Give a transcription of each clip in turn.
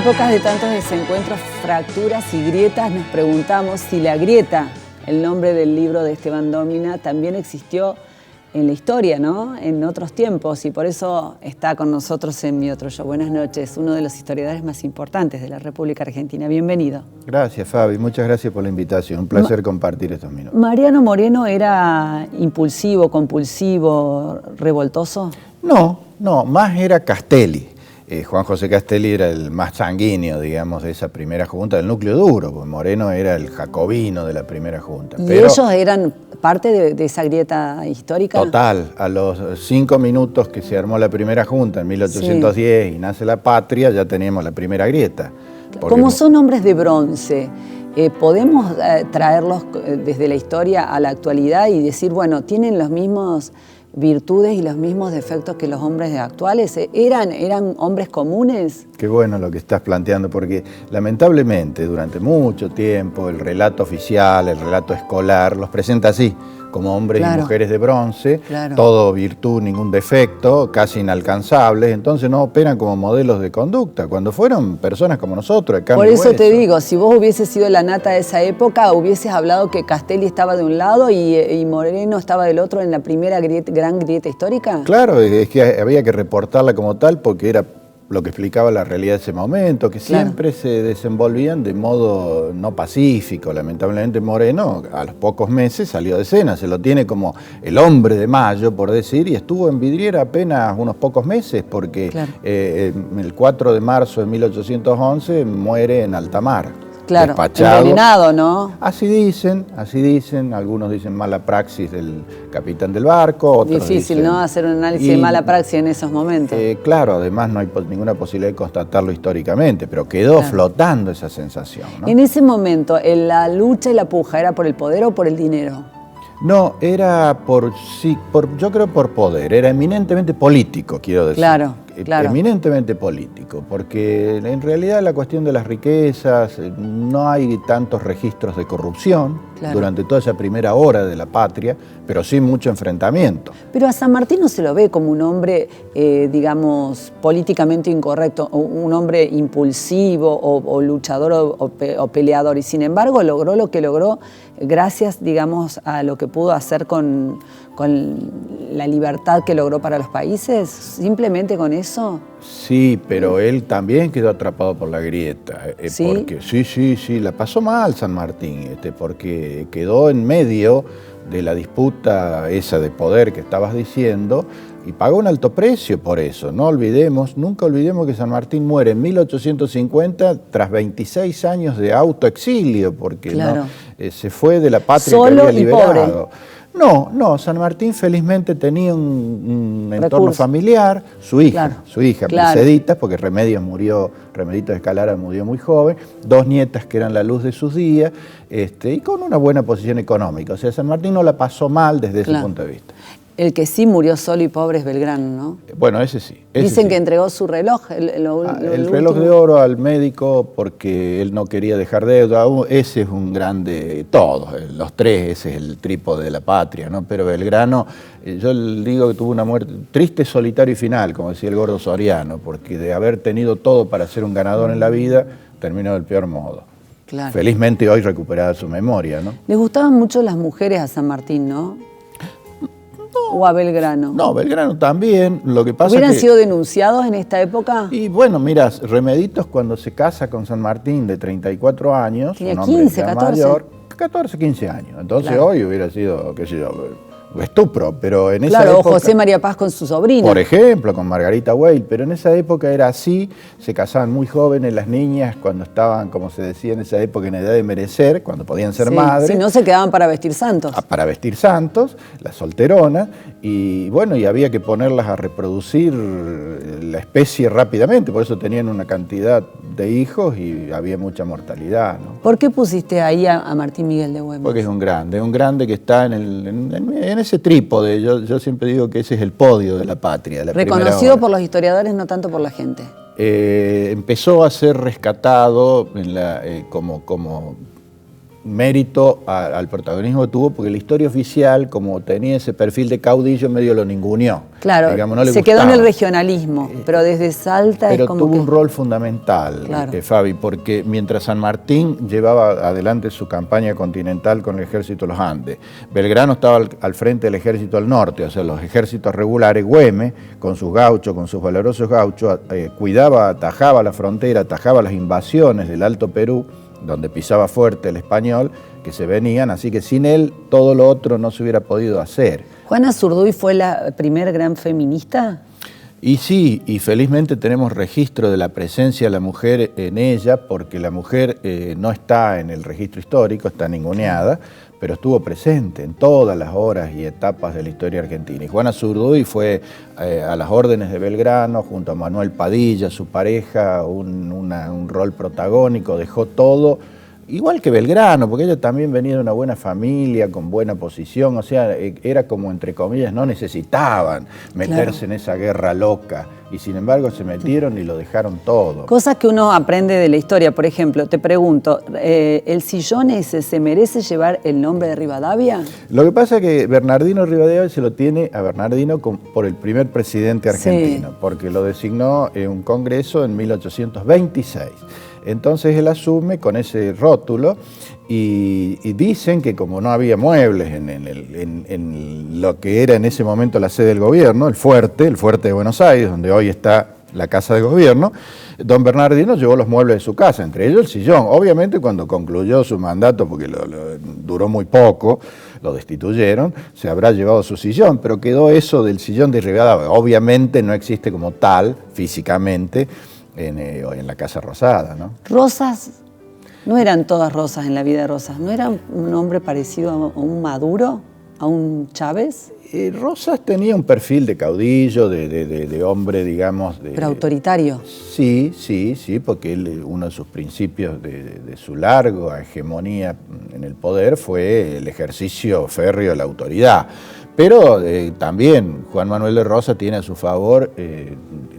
épocas de tantos desencuentros, fracturas y grietas, nos preguntamos si la grieta, el nombre del libro de Esteban Dómina, también existió en la historia, ¿no? En otros tiempos, y por eso está con nosotros en Mi Otro Yo. Buenas noches, uno de los historiadores más importantes de la República Argentina. Bienvenido. Gracias, Fabi. Muchas gracias por la invitación. Un placer compartir estos minutos. ¿Mariano Moreno era impulsivo, compulsivo, revoltoso? No, más era Castelli. Juan José Castelli era el más sanguíneo, digamos, de esa primera junta, del núcleo duro, porque Moreno era el jacobino de la primera junta. ¿Y ellos eran parte de esa grieta histórica? Total, a los 5 minutos que se armó la primera junta, en 1810, y nace la patria, ya teníamos la primera grieta. Como son hombres de bronce, ¿podemos traerlos desde la historia a la actualidad y decir, bueno, tienen los mismos virtudes y los mismos defectos que los hombres actuales? ¿Eran hombres comunes? Qué bueno lo que estás planteando, porque lamentablemente durante mucho tiempo el relato oficial, el relato escolar, los presenta así, como hombres y mujeres de bronce, todo virtud, ningún defecto, casi inalcanzables, entonces no operan como modelos de conducta, cuando fueron personas como nosotros. Por eso te digo, si vos hubieses sido la nata de esa época, hubieses hablado que Castelli estaba de un lado y Moreno estaba del otro en la primera gran grieta histórica. Claro, es que había que reportarla como tal porque era lo que explicaba la realidad de ese momento, que siempre se desenvolvían de modo no pacífico. Lamentablemente Moreno a los pocos meses salió de escena, se lo tiene como el hombre de mayo, por decir, y estuvo en vidriera apenas unos pocos meses, porque el 4 de marzo de 1811 muere en alta mar. Claro, despachado. Envenenado, ¿no? Así dicen, algunos dicen mala praxis del capitán del barco, otros difícil, dicen, ¿no? Hacer un análisis de mala praxis en esos momentos. Claro, además no hay ninguna posibilidad de constatarlo históricamente, pero quedó flotando esa sensación, ¿no? En ese momento, ¿la lucha y la puja era por el poder o por el dinero? No, era yo creo por poder, era eminentemente político, quiero decir. Claro. Eminentemente político, porque en realidad la cuestión de las riquezas, no hay tantos registros de corrupción durante toda esa primera hora de la patria, pero sí mucho enfrentamiento. Pero a San Martín no se lo ve como un hombre, digamos, políticamente incorrecto, o un hombre impulsivo o luchador o peleador, y sin embargo logró lo que logró gracias, digamos, a lo que pudo hacer con la libertad que logró para los países, simplemente con eso. Sí, pero él también quedó atrapado por la grieta. ¿Sí? Porque, sí, la pasó mal San Martín, porque quedó en medio de la disputa esa de poder que estabas diciendo y pagó un alto precio por eso. Nunca olvidemos que San Martín muere en 1850 tras 26 años de autoexilio, porque se fue de la patria solo que había liberado. Pobre. No, San Martín felizmente tenía un entorno familiar, su hija, Merceditas, porque Remedios de Escalara murió muy joven, 2 nietas que eran la luz de sus días, y con una buena posición económica. O sea, San Martín no la pasó mal desde ese punto de vista. El que sí murió solo y pobre es Belgrano, ¿no? Bueno, ese sí. Dicen que entregó su reloj. El reloj de oro al médico porque él no quería dejar deuda. Ese es un grande, todos, los tres, ese es el trípode de la patria, ¿no? Pero Belgrano, yo digo que tuvo una muerte triste, solitario y final, como decía el gordo Soriano, porque de haber tenido todo para ser un ganador en la vida, terminó del peor modo. Claro. Felizmente hoy recuperada su memoria, ¿no? Le gustaban mucho las mujeres a San Martín, ¿no? ¿O a Belgrano? No, Belgrano también. Lo que pasa ¿Hubieran que sido denunciados en esta época? Y bueno, mira, Remeditos cuando se casa con San Martín de 34 años, tenía 15, 14. Mayor, 14, 15 años. Entonces hoy hubiera sido, qué sé yo, estupro, pero en esa época... José María Paz con su sobrina. Por ejemplo, con Margarita Weil, pero en esa época era así, se casaban muy jóvenes las niñas cuando estaban, como se decía en esa época, en edad de merecer, cuando podían ser madres. Si no, se quedaban para vestir santos. Para vestir santos, las solteronas, y bueno, y había que ponerlas a reproducir la especie rápidamente, por eso tenían una cantidad de hijos y había mucha mortalidad, ¿no? ¿Por qué pusiste ahí a Martín Miguel de Güemes? Porque es un grande que está en ese trípode. Yo siempre digo que ese es el podio de la patria. De la reconocido por los historiadores, no tanto por la gente. Empezó a ser rescatado como mérito al protagonismo que tuvo, porque la historia oficial, como tenía ese perfil de caudillo, medio lo ninguneó. Claro, digamos, no le se gustaba. quedó en el regionalismo, pero desde Salta pero es como tuvo que... un rol fundamental, Claro. Fabi, porque mientras San Martín llevaba adelante su campaña continental con el ejército de los Andes, Belgrano estaba al frente del ejército del norte, o sea, los ejércitos regulares, Güemes, con sus gauchos, con sus valerosos gauchos, cuidaba, atajaba la frontera, atajaba las invasiones del Alto Perú, donde pisaba fuerte el español, que se venían, así que sin él todo lo otro no se hubiera podido hacer. ¿Juana Zurduy fue la primer gran feminista? Y sí, y felizmente tenemos registro de la presencia de la mujer en ella, porque la mujer no está en el registro histórico, está ninguneada, pero estuvo presente en todas las horas y etapas de la historia argentina. Y Juana Zurduy fue a las órdenes de Belgrano, junto a Manuel Padilla, su pareja, un rol protagónico, dejó todo, igual que Belgrano, porque ella también venía de una buena familia, con buena posición, o sea, era como, entre comillas, no necesitaban meterse en esa guerra loca, y sin embargo se metieron y lo dejaron todo. Cosas que uno aprende de la historia, por ejemplo, te pregunto, ¿el sillón ese se merece llevar el nombre de Rivadavia? Lo que pasa es que Bernardino Rivadavia se lo tiene a Bernardino por el primer presidente argentino, porque lo designó en un congreso en 1826. Entonces él asume con ese rótulo y dicen que como no había muebles en lo que era en ese momento la sede del gobierno, el fuerte de Buenos Aires, donde hoy está la casa de gobierno, don Bernardino llevó los muebles de su casa, entre ellos el sillón. Obviamente cuando concluyó su mandato, porque duró muy poco, lo destituyeron, se habrá llevado su sillón, pero quedó eso del sillón de Rivadavia. Obviamente no existe como tal, físicamente, en la Casa Rosada, ¿no? Rosas, no eran todas Rosas en la vida de Rosas, ¿no era un hombre parecido a un Maduro, a un Chávez? Rosas tenía un perfil de caudillo, de hombre, digamos... Pero autoritario. Sí, porque uno de sus principios de su larga hegemonía en el poder fue el ejercicio férreo de la autoridad. Pero también Juan Manuel de Rosas tiene a su favor,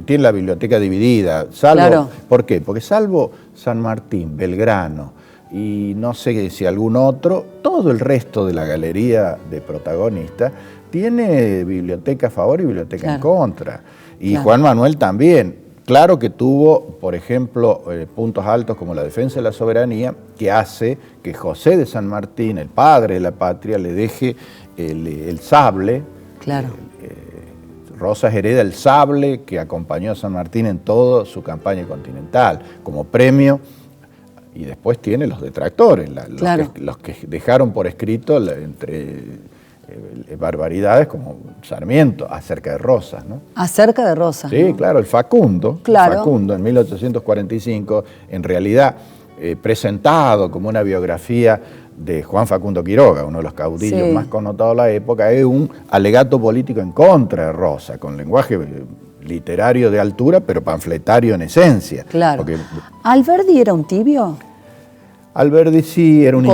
tiene la biblioteca dividida, salvo, claro. ¿Por qué? Porque salvo San Martín, Belgrano y no sé si algún otro, todo el resto de la galería de protagonistas tiene biblioteca a favor y biblioteca en contra. Y Juan Manuel también. Claro que tuvo, por ejemplo, puntos altos como la defensa de la soberanía, que hace que José de San Martín, el padre de la patria, le deje el sable. Claro. Rosas hereda el sable que acompañó a San Martín en toda su campaña continental, como premio, y después tiene los detractores, los que dejaron por escrito entre barbaridades como Sarmiento acerca de Rosas, ¿no? Acerca de Rosas. Sí, ¿no? Claro, el Facundo en 1845, en realidad presentado como una biografía de Juan Facundo Quiroga, uno de los caudillos más connotados de la época, es un alegato político en contra de Rosas, con lenguaje literario de altura, pero panfletario en esencia. Claro. Porque ¿Alberdi era un tibio? Alberdi sí era un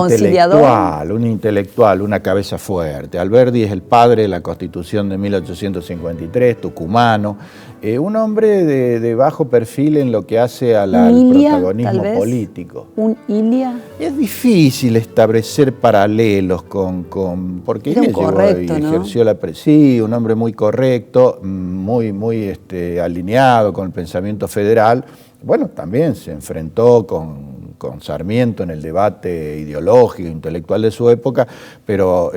intelectual, una cabeza fuerte. Alberdi es el padre de la Constitución de 1853, tucumano, un hombre de bajo perfil en lo que hace al protagonismo político. ¿Un Ilia? Es difícil establecer paralelos porque era correcto, ¿no? Ejerció sí, un hombre muy correcto, muy alineado con el pensamiento federal. Bueno, también se enfrentó con Sarmiento en el debate ideológico, intelectual de su época, pero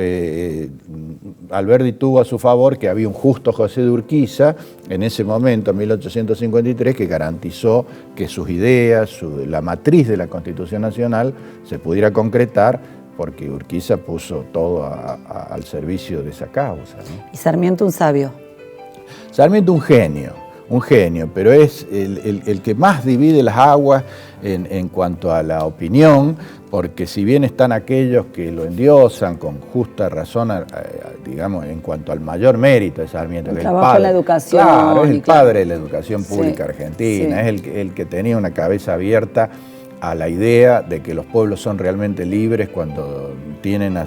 Alberdi tuvo a su favor que había un justo José de Urquiza, en ese momento, en 1853, que garantizó que sus ideas, la matriz de la Constitución Nacional, se pudiera concretar, porque Urquiza puso todo al servicio de esa causa, ¿no? Y Sarmiento un sabio. Sarmiento un genio, pero es el que más divide las aguas en cuanto a la opinión, porque si bien están aquellos que lo endiosan con justa razón, digamos, en cuanto al mayor mérito de Sarmiento, el trabajo en la educación. Claro, es el padre de la educación pública argentina, es el que tenía una cabeza abierta a la idea de que los pueblos son realmente libres cuando tienen a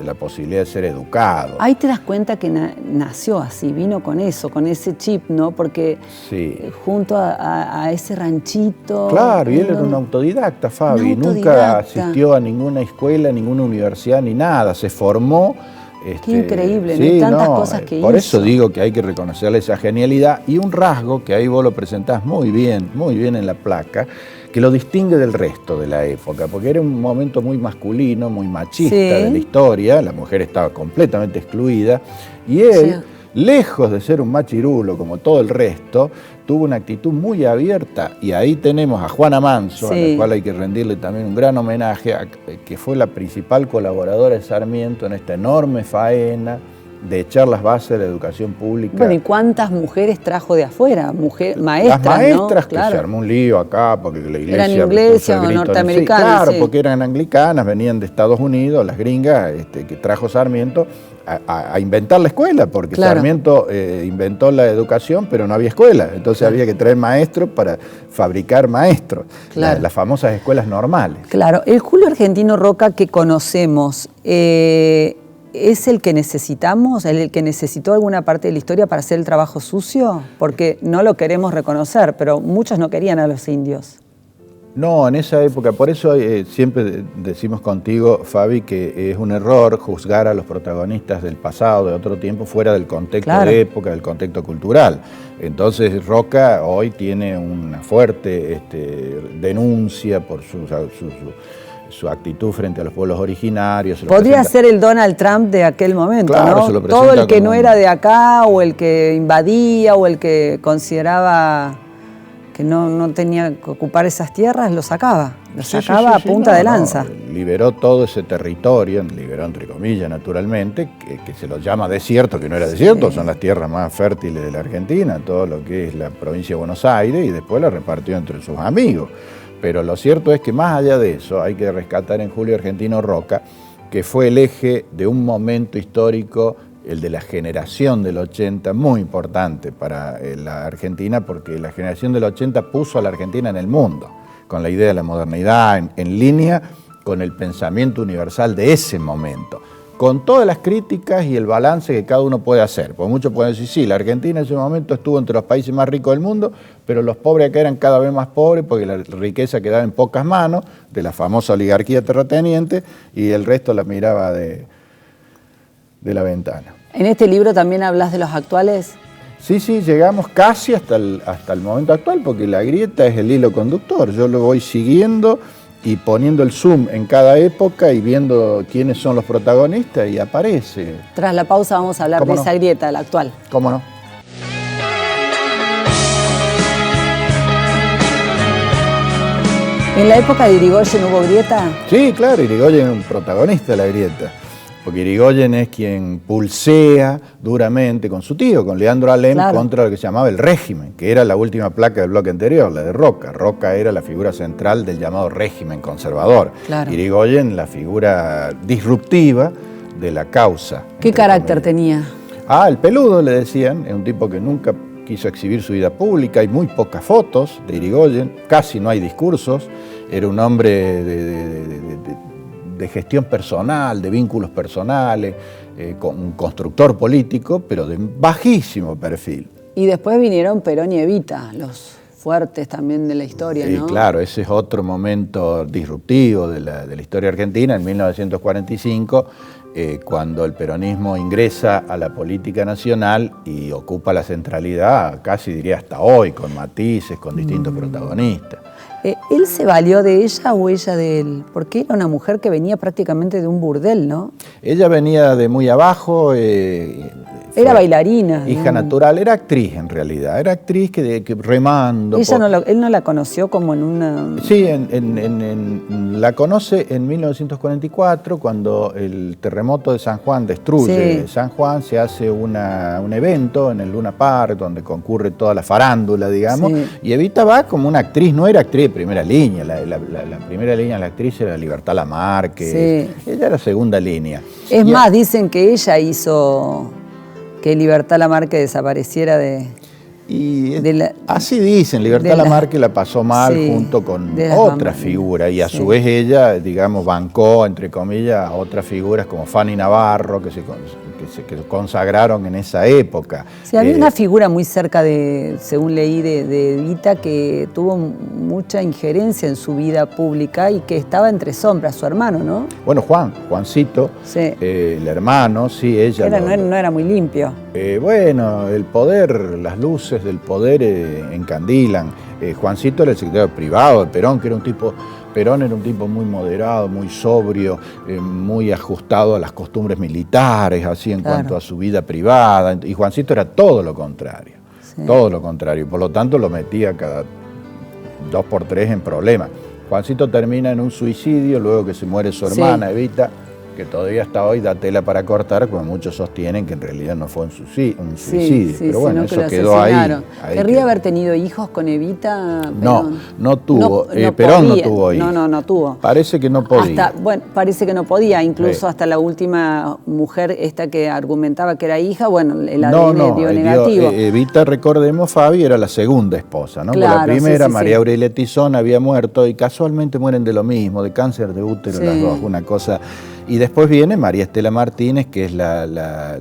la posibilidad de ser educados. Ahí te das cuenta que nació así, vino con eso, con ese chip, ¿no? Porque sí. Junto a ese ranchito... Claro, y él era un autodidacta, Fabi, nunca asistió a ninguna escuela, ninguna universidad, ni nada, se formó... Qué increíble, sí, ¿no? Tantas cosas que hizo. Por eso digo que hay que reconocerle esa genialidad y un rasgo que ahí vos lo presentás muy bien en la placa, que lo distingue del resto de la época, porque era un momento muy masculino, muy machista de la historia, la mujer estaba completamente excluida, y él, lejos de ser un machirulo como todo el resto, tuvo una actitud muy abierta, y ahí tenemos a Juana Manso, a la cual hay que rendirle también un gran homenaje, que fue la principal colaboradora de Sarmiento en esta enorme faena de echar las bases de la educación pública. Bueno, ¿y cuántas mujeres trajo de afuera? Maestras, las maestras, ¿no? que se armó un lío acá, porque la iglesia... ¿Eran inglesas o norteamericanas? Claro, porque eran anglicanas, venían de Estados Unidos, las gringas que trajo Sarmiento a inventar la escuela, porque Sarmiento inventó la educación, pero no había escuela, entonces había que traer maestros para fabricar maestros, las famosas escuelas normales. Claro, el Julio Argentino Roca que conocemos... ¿Es el que necesitamos, el que necesitó alguna parte de la historia para hacer el trabajo sucio? Porque no lo queremos reconocer, pero muchos no querían a los indios. No, en esa época, por eso siempre decimos contigo, Fabi, que es un error juzgar a los protagonistas del pasado, de otro tiempo, fuera del contexto de época, del contexto cultural. Entonces Roca hoy tiene una fuerte denuncia por su actitud frente a los pueblos originarios. Podría ser el Donald Trump de aquel momento, claro, ¿no? Todo el que no era de acá, o el que invadía, o el que consideraba que no tenía que ocupar esas tierras, lo sacaba. Lo sacaba a punta de lanza. Liberó todo ese territorio, liberó entre comillas, naturalmente, que se lo llama desierto, que no era desierto, son las tierras más fértiles de la Argentina, todo lo que es la provincia de Buenos Aires, y después la repartió entre sus amigos. Pero lo cierto es que más allá de eso hay que rescatar en Julio Argentino Roca, que fue el eje de un momento histórico, el de la generación del 80, muy importante para la Argentina, porque la generación del 80 puso a la Argentina en el mundo, con la idea de la modernidad, en línea con el pensamiento universal de ese momento, con todas las críticas y el balance que cada uno puede hacer. Porque muchos pueden decir, sí, la Argentina en ese momento estuvo entre los países más ricos del mundo, pero los pobres acá eran cada vez más pobres porque la riqueza quedaba en pocas manos de la famosa oligarquía terrateniente y el resto la miraba de la ventana. ¿En este libro también hablas de los actuales? Sí, llegamos casi hasta el momento actual, porque la grieta es el hilo conductor. Yo lo voy siguiendo y poniendo el zoom en cada época y viendo quiénes son los protagonistas y aparece. Tras la pausa vamos a hablar de esa grieta, la actual. ¿Cómo no? ¿En la época de Irigoyen hubo grieta? Sí, claro, Irigoyen es un protagonista de la grieta. Porque Irigoyen es quien pulsea duramente con su tío, con Leandro Alem, contra lo que se llamaba el régimen, que era la última placa del bloque anterior, la de Roca. Roca era la figura central del llamado régimen conservador. Irigoyen, la figura disruptiva de la causa. ¿Qué carácter tenía? El peludo, le decían, es un tipo que nunca quiso exhibir su vida pública, hay muy pocas fotos de Irigoyen, casi no hay discursos, era un hombre de gestión personal, de vínculos personales, un constructor político, pero de bajísimo perfil. Y después vinieron Perón y Evita, los fuertes también de la historia, ¿no? Sí, claro, ese es otro momento disruptivo de la historia argentina, en 1945, cuando el peronismo ingresa a la política nacional y ocupa la centralidad, casi diría hasta hoy, con matices, con distintos protagonistas. ¿Él se valió de ella o ella de él? Porque era una mujer que venía prácticamente de un burdel, ¿no? Ella venía de muy abajo. Era bailarina. Hija natural, era actriz en realidad. Era actriz que remando. Él no la conoció como en una... Sí, la conoce en 1944, cuando el terremoto de San Juan destruye San Juan, se hace un evento en el Luna Park, donde concurre toda la farándula, digamos, y Evita va como una actriz, no era actriz de primera línea, la primera línea de la actriz era Libertad Lamarque, ella era segunda línea. Es más, dicen que ella hizo que Libertad Lamarque desapareciera de... Y así dicen, Libertad Lamarque la pasó mal junto con otra figura y a su vez ella, digamos, bancó, entre comillas, a otras figuras como Fanny Navarro, que se consagraron en esa época. Sí, había una figura muy cerca de, según leí, de Evita, que tuvo mucha injerencia en su vida pública y que estaba entre sombras, su hermano, ¿no? Bueno, Juancito, el hermano, sí, ella... No era muy limpio. Bueno, el poder, las luces del poder encandilan. Juancito era el secretario privado de Perón, que era un tipo... Perón era un tipo muy moderado, muy sobrio, muy ajustado a las costumbres militares, así en cuanto a su vida privada. Y Juancito era todo lo contrario, todo lo contrario. Por lo tanto, lo metía cada 2 por 3 en problemas. Juancito termina en un suicidio, luego que se muere su hermana, Evita, que todavía hasta hoy da tela para cortar, como muchos sostienen que en realidad no fue un suicidio. Pero bueno, eso quedó ahí. ¿Querría haber tenido hijos con Evita? Perón? No tuvo. Perón no tuvo hijos. No tuvo. Parece que no podía. Parece que no podía, incluso hasta la última mujer esta que argumentaba que era hija, bueno, el ADN dio negativo. Evita, recordemos, Fabi, era la segunda esposa, ¿no? Claro, la primera, María Aurelia Tizón, había muerto y casualmente mueren de lo mismo, de cáncer de útero, las dos, una cosa... Y después viene María Estela Martínez, que es la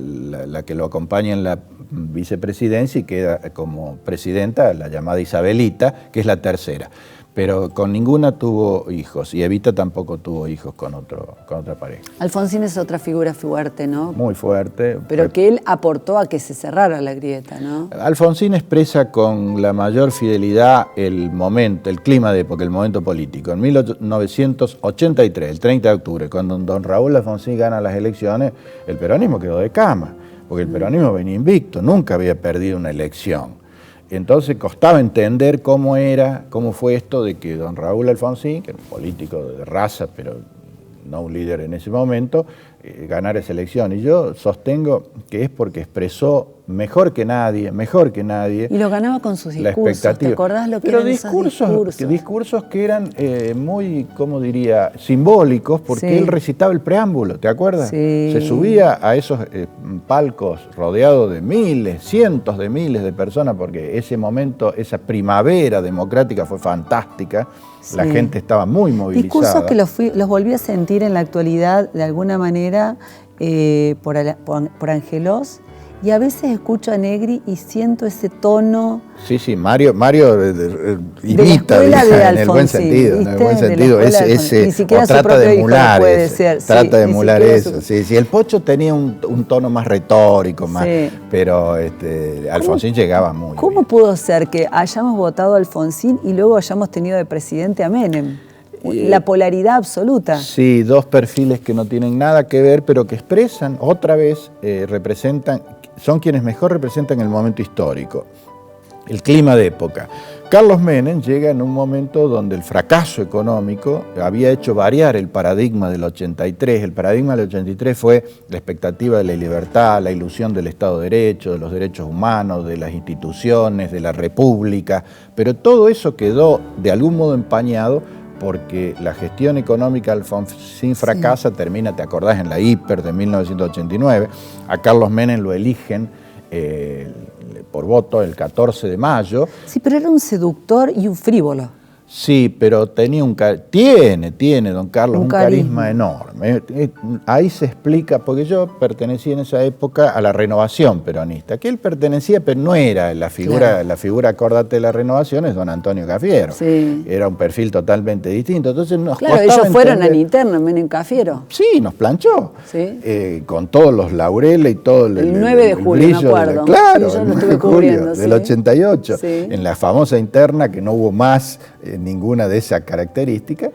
que lo acompaña en la vicepresidencia y queda como presidenta, la llamada Isabelita, que es la tercera. Pero con ninguna tuvo hijos y Evita tampoco tuvo hijos con otra pareja. Alfonsín es otra figura fuerte, ¿no? Muy fuerte. Pero que él aportó a que se cerrara la grieta, ¿no? Alfonsín expresa con la mayor fidelidad el momento, el clima de época, el momento político. En 1983, el 30 de octubre, cuando don Raúl Alfonsín gana las elecciones, el peronismo quedó de cama, porque el peronismo venía invicto, nunca había perdido una elección. Entonces costaba entender cómo fue esto de que don Raúl Alfonsín, que era un político de raza, pero no un líder en ese momento, ganara esa elección. Y yo sostengo que es porque expresó mejor que nadie. Y lo ganaba con sus discursos, ¿te acordás lo que eran esos discursos? Discursos que eran muy, ¿cómo diría?, simbólicos, porque él recitaba el preámbulo, ¿te acuerdas? Se subía a esos palcos rodeado de miles, cientos de miles de personas, porque ese momento, esa primavera democrática fue fantástica, la gente estaba muy movilizada. Discursos que los volví a sentir en la actualidad, de alguna manera, por Angelós, y a veces escucho a Negri y siento ese tono... Sí, Mario imita, en el buen sentido, ¿viste? En el buen sentido, ni siquiera trata de emular eso. Sí, el Pocho tenía un tono más retórico, pero Alfonsín llegaba muy ¿Cómo pudo ser que hayamos votado a Alfonsín y luego hayamos tenido de presidente a Menem? La polaridad absoluta. Sí, dos perfiles que no tienen nada que ver, pero que expresan, otra vez, son quienes mejor representan el momento histórico, el clima de época. Carlos Menem llega en un momento donde el fracaso económico había hecho variar el paradigma del 83. El paradigma del 83 fue la expectativa de la libertad, la ilusión del Estado de Derecho, de los derechos humanos, de las instituciones, de la República, pero todo eso quedó de algún modo empañado porque la gestión económica Alfonsín fracasa, termina, ¿te acordás?, en la hiper de 1989. A Carlos Menem lo eligen por voto el 14 de mayo. Sí, pero era un seductor y un frívolo. Sí, pero tiene don Carlos un carisma enorme. Ahí se explica, porque yo pertenecí en esa época a la Renovación peronista, que él pertenecía, pero no era la figura, acordate de la Renovación, es don Antonio Cafiero. Sí. Era un perfil totalmente distinto. Entonces ellos fueron a la interna, Menem Cafiero. Sí, nos planchó. Sí. Con todos los laureles y todo el 9 de julio, me acuerdo. Claro, sí, yo el lo estuve cubriendo. Del 88, en la famosa interna que no hubo más ninguna de esas características,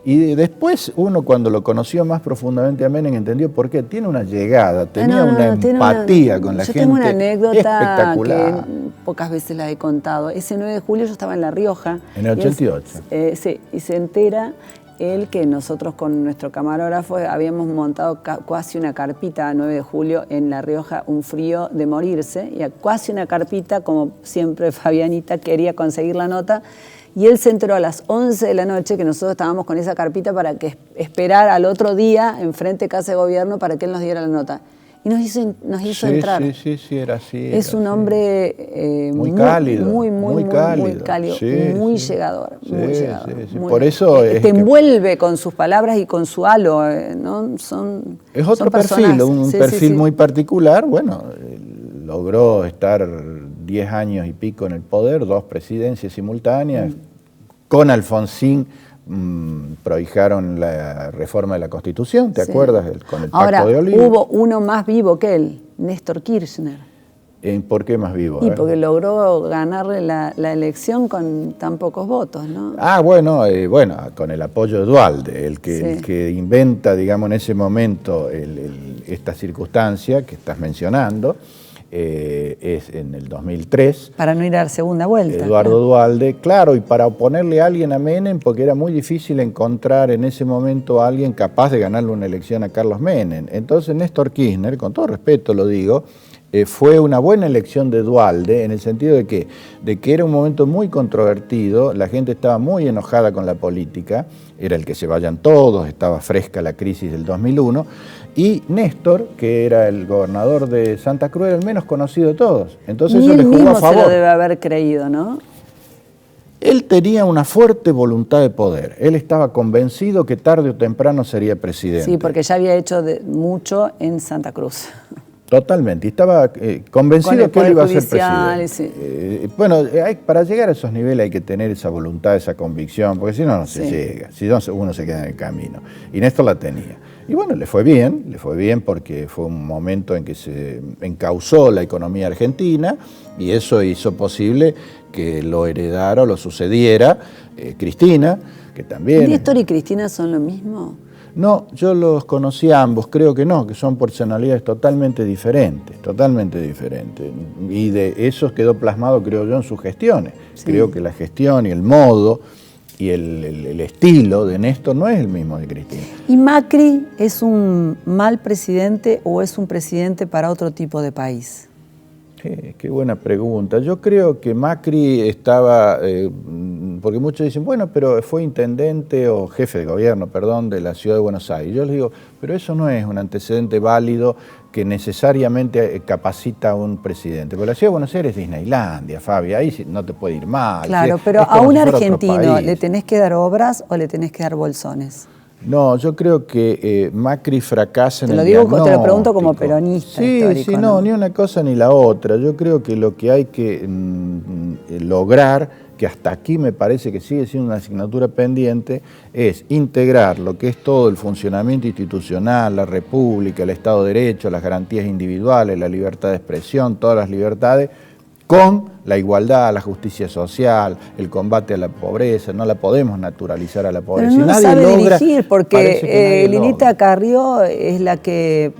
y después uno, cuando lo conoció más profundamente a Menem, entendió por qué. Tiene una llegada, tenía una empatía con la gente. Yo tengo una anécdota espectacular, que pocas veces la he contado. Ese 9 de julio yo estaba en La Rioja. En el 88. Y se entera él que nosotros con nuestro camarógrafo habíamos montado casi una carpita 9 de julio en La Rioja, un frío de morirse, y casi una carpita, como siempre Fabianita quería conseguir la nota. Y él se enteró a las 11 de la noche que nosotros estábamos con esa carpita para que esperar al otro día enfrente de Casa de Gobierno para que él nos diera la nota. y nos hizo entrar. Sí, era así. Es un hombre muy cálido, muy cálido, muy llegador. Por eso te envuelve con sus palabras y con su halo, ¿no? Es otro perfil, un perfil muy particular. Bueno, logró estar 10 años y pico en el poder, 2 presidencias simultáneas. Con Alfonsín prohijaron la reforma de la Constitución, ¿te acuerdas? Con el Pacto de Olivos. Hubo uno más vivo que él, Néstor Kirchner. ¿Por qué más vivo? Y porque logró ganarle la elección con tan pocos votos, ¿no? Bueno, con el apoyo de Duhalde, el que inventa, digamos, en ese momento esta circunstancia que estás mencionando. Es en el 2003. Para no ir a la segunda vuelta. Eduardo Duhalde, claro, y para oponerle a alguien a Menem, porque era muy difícil encontrar en ese momento a alguien capaz de ganarle una elección a Carlos Menem. Entonces Néstor Kirchner, con todo respeto lo digo, fue una buena elección de Duhalde en el sentido de que era un momento muy controvertido, la gente estaba muy enojada con la política, era el que se vayan todos, estaba fresca la crisis del 2001, y Néstor, que era el gobernador de Santa Cruz, era el menos conocido de todos. Entonces eso le jugó a favor. Se lo debe haber creído, ¿no? Él tenía una fuerte voluntad de poder. Él estaba convencido que tarde o temprano sería presidente. Sí, porque ya había hecho mucho en Santa Cruz. Totalmente, y estaba convencido que él iba a ser presidente. Sí. Para llegar a esos niveles hay que tener esa voluntad, esa convicción, porque si no, no se llega, si no, uno se queda en el camino. Y Néstor la tenía. Y bueno, le fue bien porque fue un momento en que se encauzó la economía argentina y eso hizo posible que lo heredara o lo sucediera Cristina, que también... ¿Néstor y Cristina son lo mismo? No, yo los conocí a ambos, creo que no, que son personalidades totalmente diferentes. Y de eso quedó plasmado, creo yo, en sus gestiones. Sí. Creo que la gestión y el modo y el estilo de Néstor no es el mismo de Cristina. ¿Y Macri es un mal presidente o es un presidente para otro tipo de país? Qué buena pregunta. Yo creo que Macri estaba, porque muchos dicen, bueno, pero fue intendente o jefe de gobierno, perdón, de la ciudad de Buenos Aires. Yo les digo, pero eso no es un antecedente válido que necesariamente capacita a un presidente. Porque la ciudad de Buenos Aires es Disneylandia, Fabi, ahí no te puede ir mal. Claro, pero a un argentino, ¿le tenés que dar obras o le tenés que dar bolsones? No, yo creo que Macri fracasa en el diagnóstico. Te lo pregunto como peronista histórico. Sí, no, ni una cosa ni la otra. Yo creo que lo que hay que lograr, que hasta aquí me parece que sigue siendo una asignatura pendiente, es integrar lo que es todo el funcionamiento institucional, la República, el Estado de Derecho, las garantías individuales, la libertad de expresión, todas las libertades, con la igualdad, la justicia social, el combate a la pobreza. No la podemos naturalizar a la pobreza. Pero no lo sabe dirigir, porque Lilita Carrió es la que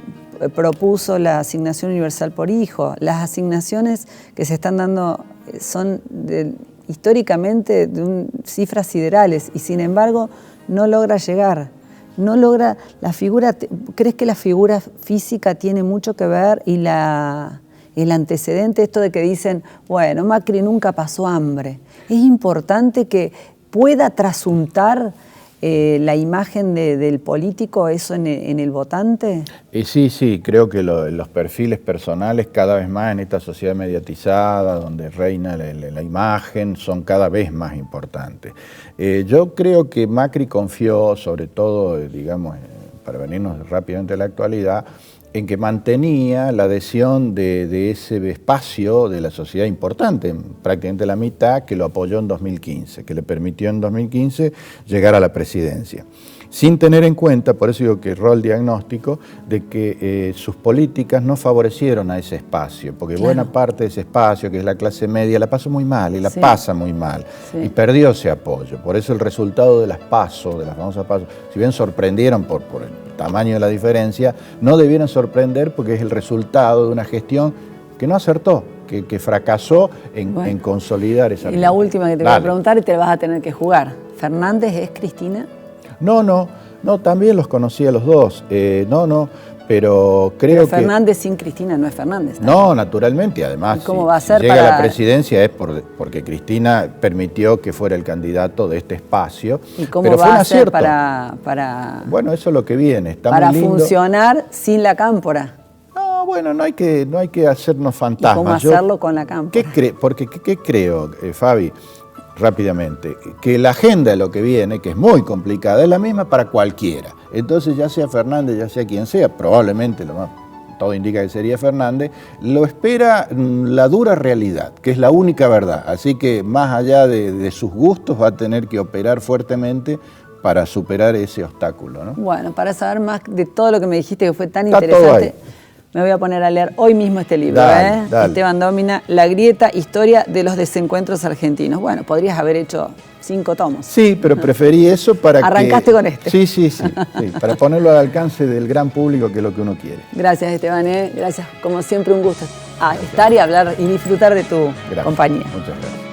propuso la asignación universal por hijo. Las asignaciones que se están dando son históricamente de cifras siderales y sin embargo no logra llegar. No logra la figura. ¿Crees que la figura física tiene mucho que ver y el antecedente, esto de que dicen, bueno, Macri nunca pasó hambre? ¿Es importante que pueda trasuntar la imagen del político eso en el votante? Sí, creo que los perfiles personales cada vez más en esta sociedad mediatizada, donde reina la imagen, son cada vez más importantes. Yo creo que Macri confió, sobre todo, digamos, para venirnos rápidamente a la actualidad, en que mantenía la adhesión de ese espacio de la sociedad importante, prácticamente la mitad, que lo apoyó en 2015, que le permitió en 2015 llegar a la presidencia. Sin tener en cuenta, por eso digo que erró el diagnóstico, de que sus políticas no favorecieron a ese espacio, porque buena parte de ese espacio, que es la clase media, la pasó muy mal y la pasa muy mal, y perdió ese apoyo. Por eso el resultado de las PASO, de las famosas PASO, si bien sorprendieron por el tamaño de la diferencia, no debieron sorprender porque es el resultado de una gestión que no acertó, que fracasó en consolidar esa... Y la última que te voy a preguntar y te la vas a tener que jugar. ¿Fernández es Cristina? No, también los conocí a los dos, pero creo que... Fernández sin Cristina no es Fernández. No, naturalmente, además, ¿cómo va a ser si llega a la presidencia es porque Cristina permitió que fuera el candidato de este espacio. ¿Y cómo va a ser para...? Bueno, eso es lo que viene, está para muy lindo. Funcionar sin la Cámpora. bueno, no hay que hacernos fantasmas. ¿Y cómo hacerlo con la cámpora? ¿Qué creo, Fabi? Rápidamente, que la agenda de lo que viene, que es muy complicada, es la misma para cualquiera. Entonces, ya sea Fernández, ya sea quien sea, probablemente todo indica que sería Fernández, lo espera la dura realidad, que es la única verdad. Así que más allá de sus gustos va a tener que operar fuertemente para superar ese obstáculo, ¿no? Bueno, para saber más de todo lo que me dijiste que fue tan Está interesante, me voy a poner a leer hoy mismo este libro. Dale. Esteban Dómina, La grieta, historia de los desencuentros argentinos. Bueno, podrías haber hecho 5 tomos. Sí, pero preferí eso para Arrancaste con este. Sí, para ponerlo al alcance del gran público, que es lo que uno quiere. Gracias, Esteban. Gracias, como siempre, un gusto estar y hablar y disfrutar de tu compañía. Muchas gracias.